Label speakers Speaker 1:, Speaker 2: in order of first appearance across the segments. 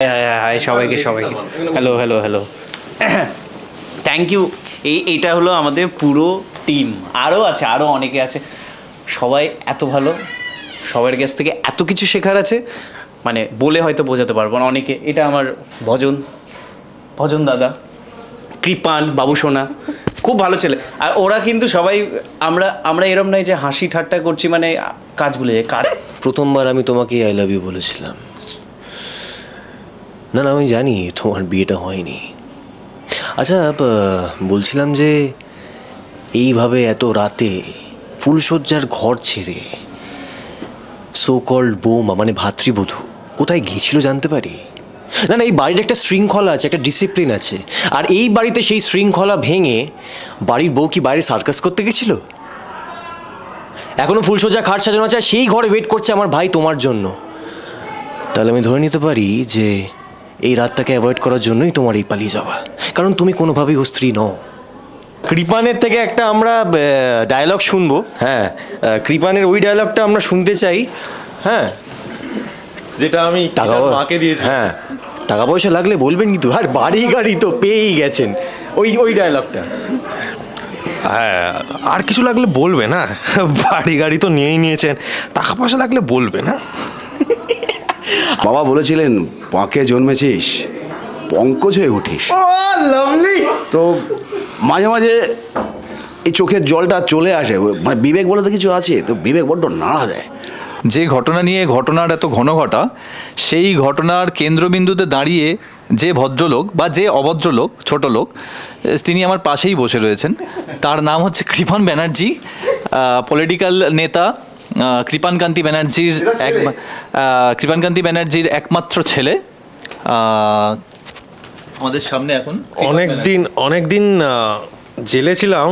Speaker 1: High সবাইকে সবাইকে hello hello hello thank you. এইটা হলো আমাদের পুরো টিম, আরও আছে, আরও অনেকে আছে, সবাই এত ভালো, সবার কাছ থেকে এত কিছু শেখার আছে, মানে বলে হয়তো বোঝাতে পারবো না অনেকে। এটা আমার ভজন ভজন দাদা, কৃপান, বাবুসোনা, খুব ভালো ছেলে। আর ওরা কিন্তু সবাই আমরা আমরা এরম নয় যে হাসি ঠাট্টা করছি, মানে কাজ ভুলে যায়। কার
Speaker 2: প্রথমবার আমি তোমাকে আই লাভ ইউ বলেছিলাম। না না, আমি জানি তোমার বিয়েটা হয়নি। আচ্ছা, বলছিলাম যে এইভাবে এত রাতে ফুলশয্যার ঘর ছেড়ে সো কল্ড বৌমা মানে ভাতৃবধূ কোথায় গিয়েছিল জানতে পারি? না না, এই বাড়ির একটা শৃঙ্খলা আছে, একটা ডিসিপ্লিন আছে, আর এই বাড়িতে সেই শৃঙ্খলা ভেঙে বাড়ির বউ কি বাইরে সার্কাস করতে গেছিল? এখনো ফুলশয্যা খাট সাজানো আছে, সেই ঘরে ওয়েট করছে আমার ভাই তোমার জন্য। তাহলে আমি ধরে নিতে পারি যে এই রাতটাকে অ্যাভয়েড করার জন্যই তোমার এই পালিয়ে যাওয়া, কারণ তুমি কোনোভাবেই ও স্ত্রী নও। কৃপানের থেকে একটা আমরা ডায়লগ শুনবো। হ্যাঁ, কৃপানের ওই ডায়লগটা আমরা শুনতে চাই। হ্যাঁ,
Speaker 3: যেটা আমি মাকে দিয়েছি।
Speaker 2: হ্যাঁ, টাকা পয়সা লাগলে বলবেন কিন্তু, আর বাড়ি গাড়ি তো পেয়েই গেছেন। ওই ডায়লগটা।
Speaker 3: হ্যাঁ, আর কিছু লাগলে বলবে না, বাড়ি গাড়ি তো নিয়েই নিয়েছেন, টাকা পয়সা লাগলে বলবে না।
Speaker 4: বাবা বলেছিলেন পাকে জন্মেছিস পঙ্কজ হয়ে উঠিস।
Speaker 2: লাভলি।
Speaker 4: তো মাঝে মাঝে এই চোখের জলটা চলে আসে, মানে বিবেক বলে তো কিছু আছে, তো বিবেক বড্ড নাড়া দেয়।
Speaker 5: যে ঘটনা নিয়ে ঘটনার এত ঘন ঘটা, সেই ঘটনার কেন্দ্রবিন্দুতে দাঁড়িয়ে যে ভদ্রলোক বা যে অভদ্রলোক, ছোট লোক, তিনি আমার পাশেই বসে রয়েছেন। তার নাম হচ্ছে কৃপান ব্যানার্জি, পলিটিক্যাল নেতা, কৃপানকান্তি ব্যানার্জির একমাত্র ছেলে। আমাদের সামনে এখন
Speaker 3: অনেক দিন জেলে ছিলাম,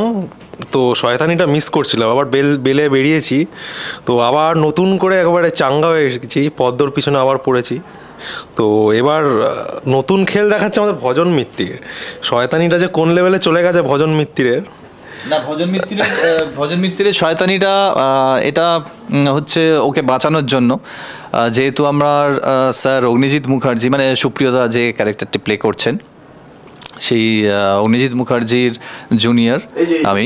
Speaker 3: তো শয়তানিটা মিস করছিলাম, আবার বেলে বেরিয়েছি, তো আবার নতুন করে একবারে চাঙ্গা হয়ে এসেছি, পদ্মর পিছনে আবার পড়েছি। তো এবার নতুন খেল দেখাচ্ছে আমাদের ভজন মিত্তির। শয়তানিটা যে কোন লেভেলে চলে গেছে ভজন মিত্তিরের।
Speaker 5: না, ভজন মিত্তিরের শয়তানিটা এটা হচ্ছে ওকে বাঁচানোর জন্য, যেহেতু আমরা স্যার অগ্নিজিৎ মুখার্জি, মানে সুপ্রিয়তা যে ক্যারেক্টারটি প্লে করছেন, সেই অগ্নিজিৎ মুখার্জির জুনিয়র আমি।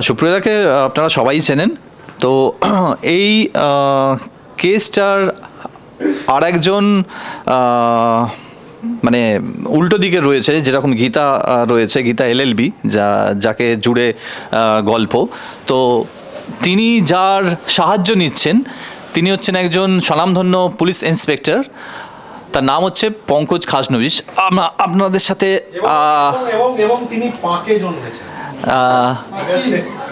Speaker 5: সুপ্রিয়তাকে আপনারা সবাই চেনেন। তো এই কেসটার আর একজন মানে উল্টো দিকে রয়েছে, যেরকম গীতা রয়েছে, গীতা LLB, যাকে জুড়ে গল্প। তো তিনি যার সাহায্য নিচ্ছেন, তিনি হচ্ছেন একজন স্বনামধন্য পুলিশ ইন্সপেক্টর, তার নাম হচ্ছে পঙ্কজ খাসনবিশ। আপনাদের সাথে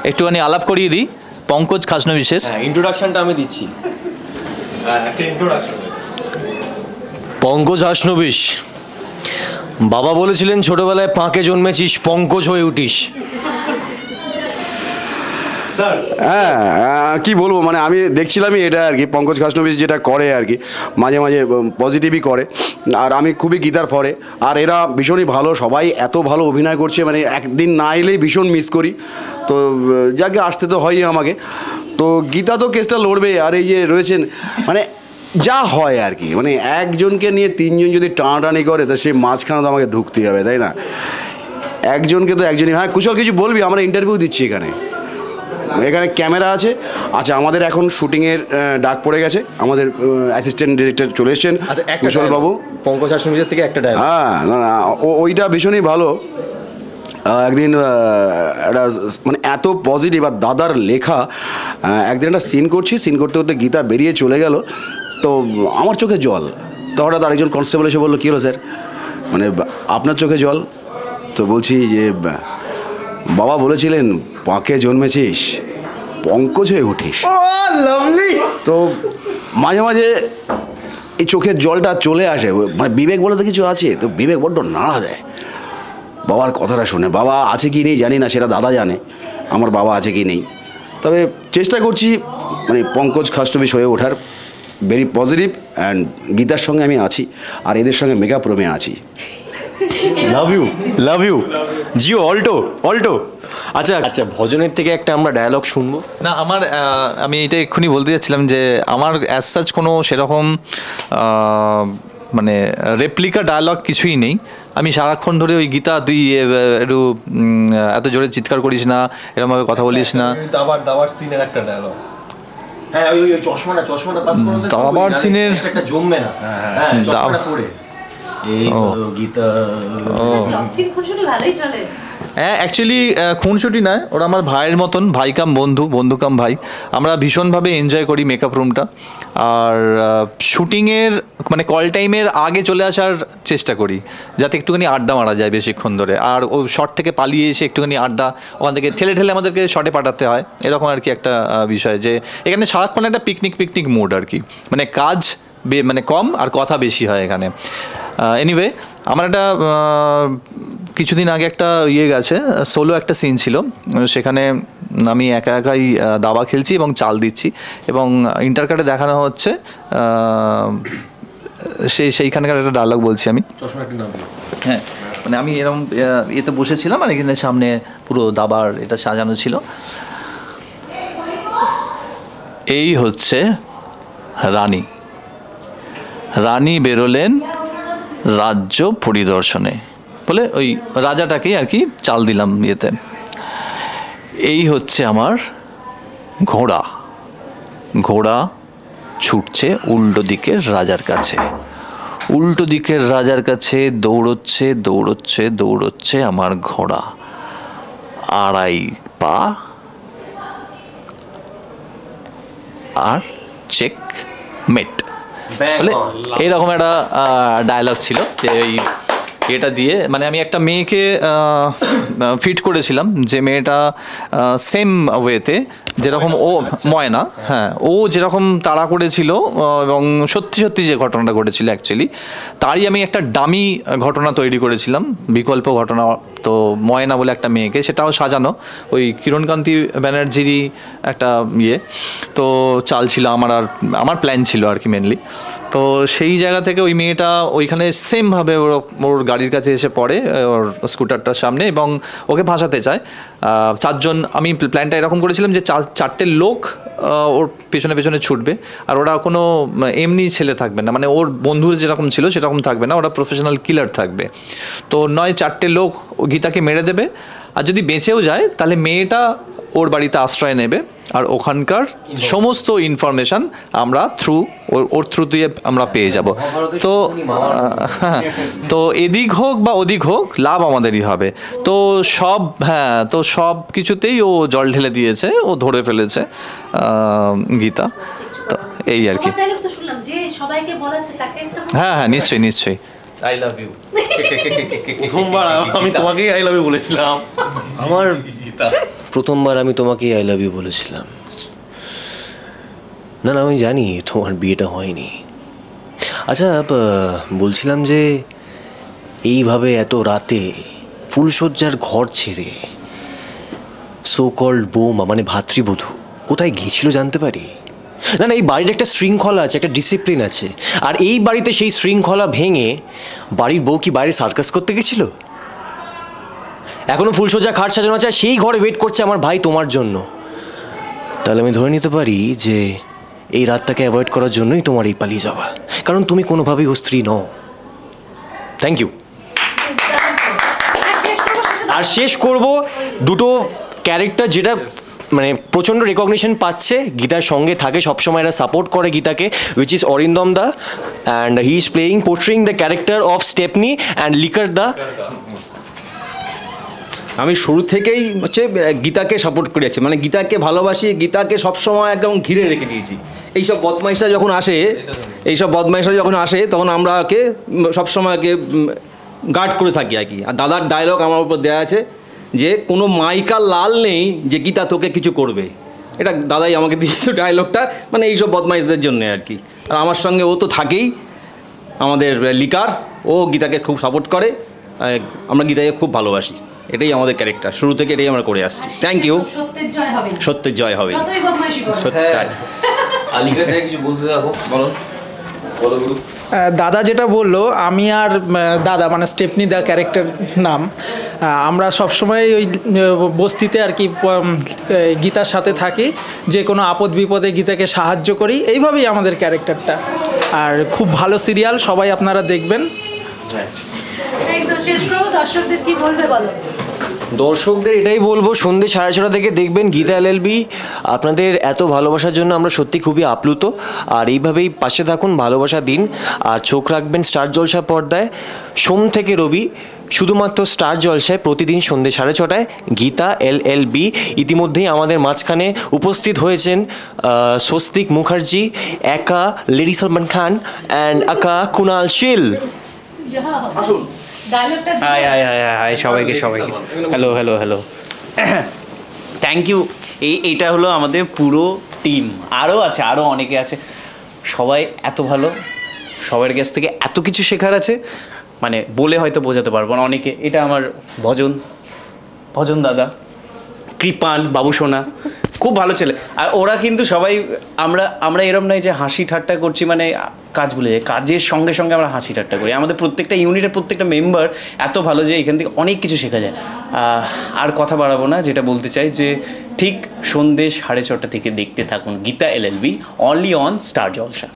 Speaker 5: একটুখানি আলাপ করিয়ে দিই পঙ্কজ খাসনবিশের।
Speaker 2: ইন্ট্রোডাকশনটা আমি দিচ্ছি। পঙ্কজ হাসনবিশ, বাবা বলেছিলেন ছোটবেলায় পাকে জন্মেছিস পঙ্কজ হয়ে উঠিস।
Speaker 4: হ্যাঁ, কি বলবো, মানে আমি দেখছিলামই এটা আর কি, পঙ্কজ খাসনবিশ যেটা করে আর কি, মাঝে মাঝে পজিটিভই করে, আর আমি খুবই গীতার ফরে। আর এরা ভীষণই ভালো, সবাই এত ভালো অভিনয় করছে, মানে একদিন না এলেই ভীষণ মিস করি। তো যাকে আসতে তো হয়ই আমাকে। তো গীতা তো কেসটা লড়বে, আর এই যে রয়েছেন, মানে যা হয় আর কি, মানে একজনকে নিয়ে তিনজন যদি টানাটানি করে, তো সেই মাঝখানে তো আমাকে ঢুকতেই হবে, তাই না? একজনকে তো একজনই। হ্যাঁ কুশল, কিছু বলবি? আমরা ইন্টারভিউ দিচ্ছি এখানে, এখানে ক্যামেরা আছে। আচ্ছা, আমাদের এখন শুটিংয়ের ডাক পড়ে গেছে, আমাদের অ্যাসিস্ট্যান্ট ডিরেক্টর চলে এসছেন, কুশল বাবু।
Speaker 2: পঙ্কজ হাসনবিশের থেকে একটা ডায়লগ।
Speaker 4: হ্যাঁ, না না, ওইটা ভীষণই ভালো। একদিন একটা মানে এত পজিটিভ, আর দাদার লেখা। একদিন একটা সিন করতে করতে গীতা বেরিয়ে চলে গেল, তো আমার চোখে জল। তো হঠাৎ আরেকজন কনস্টেবল এসে বললো, কী হলো স্যার? মানে আপনার চোখে জল? তো বলছি যে বাবা বলেছিলেন পাকে জন্মেছিস পঙ্কজ হয়ে উঠিস।
Speaker 2: লাভলি।
Speaker 4: তো মাঝে মাঝে এই চোখের জলটা চলে আসে, মানে বিবেক বলে তো কিছু আছে, তো বিবেক বড্ড নাড়া দেয় বাবার কথাটা শুনে। বাবা আছে কি নেই জানি না, সেটা দাদা জানে আমার বাবা আছে কি নেই। তবে চেষ্টা করছি মানে পঙ্কজ খাসনবিশ হয়ে ওঠার, ভেরি পজিটিভ। অ্যান্ড গীতার সঙ্গে আমি আছি, আর এদের সঙ্গে মেগা প্রমে আছি।
Speaker 2: লাভ ইউ জিও অল্টো। আচ্ছা, ভজনের থেকে একটা আমরা ডায়লগ শুনবো।
Speaker 5: না, আমি এটা এক্ষুনি বলতে যাচ্ছিলাম যে আমার অ্যাজ সাচ কোনো সেরকম মানে রেপ্লিকা ডায়লগ কিছুই নেই। আমি সারাক্ষণ ধরে ওই গীতা তুই একটু এত জোরে চিৎকার করিস না, এরকমভাবে কথা বলিস না।
Speaker 2: দাবার সিনের একটা ডায়লগ, হ্যাঁ ওই চশমাটা পাস করে
Speaker 5: দাবার সিনের
Speaker 2: একটা জমবে না, হ্যাঁ চশমাটা পরে এই গীতা।
Speaker 6: জবস্কিন খুনসুটি ভালোই চলে।
Speaker 5: হ্যাঁ অ্যাকচুয়ালি খুনসুটি নয়, ওরা আমার ভাইয়ের মতন, ভাই কাম বন্ধু, বন্ধু কাম ভাই। আমরা ভীষণভাবে এনজয় করি মেকআপ রুমটা। আর শুটিংয়ের মানে কল টাইমের আগে চলে আসার চেষ্টা করি, যাতে একটুখানি আড্ডা মারা যায় বেশিক্ষণ ধরে। আর ওই শট থেকে পালিয়ে এসে একটুখানি আড্ডা, ওখান থেকে ঠেলে আমাদেরকে শটে পাঠাতে হয়, এরকম আর কি একটা বিষয়। যে এখানে সারাক্ষণ একটা পিকনিক মুড আর কি, মানে কাজ মানে কম আর কথা বেশি হয় এখানে। এনিওয়ে আমার একটা কিছুদিন আগে একটা গেছে, সোলো একটা সিন ছিল, সেখানে আমি একাই দাবা খেলছি এবং চাল দিচ্ছি, এবং ইন্টারকাটে দেখানো হচ্ছে সেইখানকার একটা ডায়লগ বলছি আমি। হ্যাঁ মানে আমি এরকম এতে বসেছিলাম আর এখানে সামনে পুরো দাবার এটা সাজানো ছিল। এই হচ্ছে রানী বেরোলেন রাজ্য পরিদর্শনে বলে ওই রাজাটাকেই আর কি চাল দিলাম ইয়েতে। এই হচ্ছে আমার ঘোড়া ছুটছে উল্টো দিকের রাজার কাছে, দৌড়চ্ছে আমার ঘোড়া। 2.5 পা আর চেক মেট বলে এরকম একটা ডায়লগ ছিল। যে ওই এটা দিয়ে মানে আমি একটা মেয়েকে ফিট করেছিলাম, যে মেয়েটা সেম ওয়েতে যেরকম ও ময়না, হ্যাঁ ও যেরকম তাড়া করেছিল এবং সত্যি যে ঘটনাটা ঘটেছিল অ্যাকচুয়ালি তারই আমি একটা ডামি ঘটনা তৈরি করেছিলাম, বিকল্প ঘটনা। তো ময়না বলে একটা মেয়েকে, সেটাও সাজানো ওই কিরণকান্তি ব্যানার্জিরই একটা তো চাল ছিল আমার প্ল্যান ছিল আর কি মেনলি। তো সেই জায়গা থেকে ওই মেয়েটা ওইখানে সেমভাবে ওর গাড়ির কাছে এসে পড়ে ওর স্কুটারটার সামনে এবং ওকে ভাসাতে চায়। 4 জন, আমি প্ল্যানটা এরকম করেছিলাম যে 4টে লোক ওর পেছনে ছুটবে, আর ওরা কোনো এমনি ছেলে থাকবে না, মানে ওর বন্ধুর যেরকম ছিল সেরকম থাকবে না, ওরা প্রফেশনাল কিলার থাকবে। তো নয় 4টে লোক গীতাকে মেরে দেবে, আর যদি বেঁচেও যায় তাহলে মেয়েটা ওর বাড়িতে আশ্রয় নেবে, আর ওখানকার সমস্ত ইনফরমেশান আমরা ওর থ্রু দিয়ে আমরা পেয়ে যাব। তো এদিক হোক বা ওদিক হোক লাভ আমাদেরই হবে। তো সব কিছুতেই ও জল ঢেলে দিয়েছে, ও ধরে ফেলেছে গীতা। তো এই আর কি। হ্যাঁ নিশ্চয়ই আই লাভ ইউ।
Speaker 2: প্রথমবার আমি তোমাকেই আই লাভ ইউ বলেছিলাম। প্রথমবার আমি তোমাকেই আই লাভ ইউ বলেছিলাম। না আমি জানি তোমার বিয়েটা হয়নি। আচ্ছা বলছিলাম যে এইভাবে এত রাতে ফুলশয্যার ঘর ছেড়ে সো কল্ড বৌমা মানে ভাতৃবধূ কোথায় গিয়েছিল জানতে পারি? না এই বাড়ির একটা শৃঙ্খলা আছে, একটা ডিসিপ্লিন আছে, আর এই বাড়িতে সেই শৃঙ্খলা ভেঙে বাড়ির বউ কি বাইরে সার্কাস করতে গেছিল? এখনো ফুলশয্যা খাট সাজানো আছে, সেই ঘরে ওয়েট করছে আমার ভাই তোমার জন্য। তাহলে আমি ধরে নিতে পারি যে এই রাতটাকে অ্যাভয়েড করার জন্যই তোমার এই পালিয়ে যাওয়া, কারণ তুমি কোনোভাবেই ও স্ত্রী নও। Thank you. আর শেষ করব দুটো ক্যারেক্টার যেটা মানে প্রচণ্ড রেকগনিশন পাচ্ছে, গীতার সঙ্গে থাকে সবসময়, এরা সাপোর্ট করে গীতাকে, which is Arindam da, and he is portraying the character of Stepney and Liquor da.
Speaker 7: আমি শুরু থেকেই গীতাকে সাপোর্ট করে যাচ্ছি, মানে গীতাকে ভালোবাসি, গীতাকে সবসময় একদম ঘিরে রেখে দিয়েছি। এইসব বদমাইশরা যখন আসে তখন আমরা ওকে সবসময় গার্ড করে থাকি আর কি। আর দাদার ডায়লগ আমার উপর দেওয়া আছে যে কোনো মাইকা লাল নেই যে গীতা তোকে কিছু করবে, এটা দাদাই আমাকে দিয়েছে ডায়লগটা, মানে এইসব বদমাইশদের জন্য আর কি। আর আমার সঙ্গে ও তো থাকেই, আমাদের লিকার, ও গীতাকে খুব সাপোর্ট করে, আমরা গীতাকে খুব ভালোবাসি। এটাই আমাদের ক্যারেক্টার, শুরু থেকে এটাই আমরা করে আসছি। Thank you. সত্যের জয় হবে।
Speaker 8: দাদা যেটা বললো, আমি আর দাদা মানে স্টেপনি দা ক্যারেক্টার নাম, আমরা সবসময় ওই বস্তিতে আর কি গীতার সাথে থাকি, যে কোনো আপদ বিপদে গীতাকে সাহায্য করি, এইভাবেই আমাদের ক্যারেক্টারটা। আর খুব ভালো সিরিয়াল, সবাই আপনারা দেখবেন।
Speaker 6: একদম শেষ করবো, দর্শকদের কি বলবে বলো?
Speaker 2: দর্শকদের এটাই বলবো, সন্ধ্যে 6:30 থেকে দেখবেন গীতা এলএলবি। আপনাদের এত ভালোবাসার জন্য আমরা সত্যি খুবই আপ্লুত, আর এইভাবেই পাশে থাকুন, ভালোবাসা দিন, আর চোখ রাখবেন স্টার জলসা পর্দায় সোম থেকে রবি, শুধুমাত্র স্টার জলসায় প্রতিদিন সন্ধ্যে 6:30 গীতা এলএলবি। ইতিমধ্যেই আমাদের মাঝখানে উপস্থিত হয়েছেন স্বস্তিক মুখার্জি, একা লেডি সলমান খান অ্যান্ড আকা কুনাল শীল।
Speaker 6: ডায়লগটা
Speaker 1: হাই হাই হাই হাই সবাইকে hello hello hello thank you. এইটা হলো আমাদের পুরো টিম, আরও আছে, আরও অনেকে আছে, সবাই এত ভালো, সবার কাছ থেকে এত কিছু শেখার আছে, মানে বলে হয়তো বোঝাতে পারবো না অনেকে। এটা আমার ভজন দাদা, কৃপান, বাবুসোনা, খুব ভালো ছেলে। আর ওরা কিন্তু সবাই, আমরা এরম নয় যে হাসি ঠাট্টা করছি, মানে কাজ ভুলে যাই, কাজের সঙ্গে সঙ্গে আমরা হাসি ঠাট্টা করি। আমাদের প্রত্যেকটা ইউনিটের প্রত্যেকটা মেম্বার এত ভালো যে এখান থেকে অনেক কিছু শেখা যায়। আর কথা বাড়াবো না, যেটা বলতে চাই যে ঠিক সন্ধ্যে 6:30 থেকে দেখতে থাকুন Gita LLB, only on star Jalsha.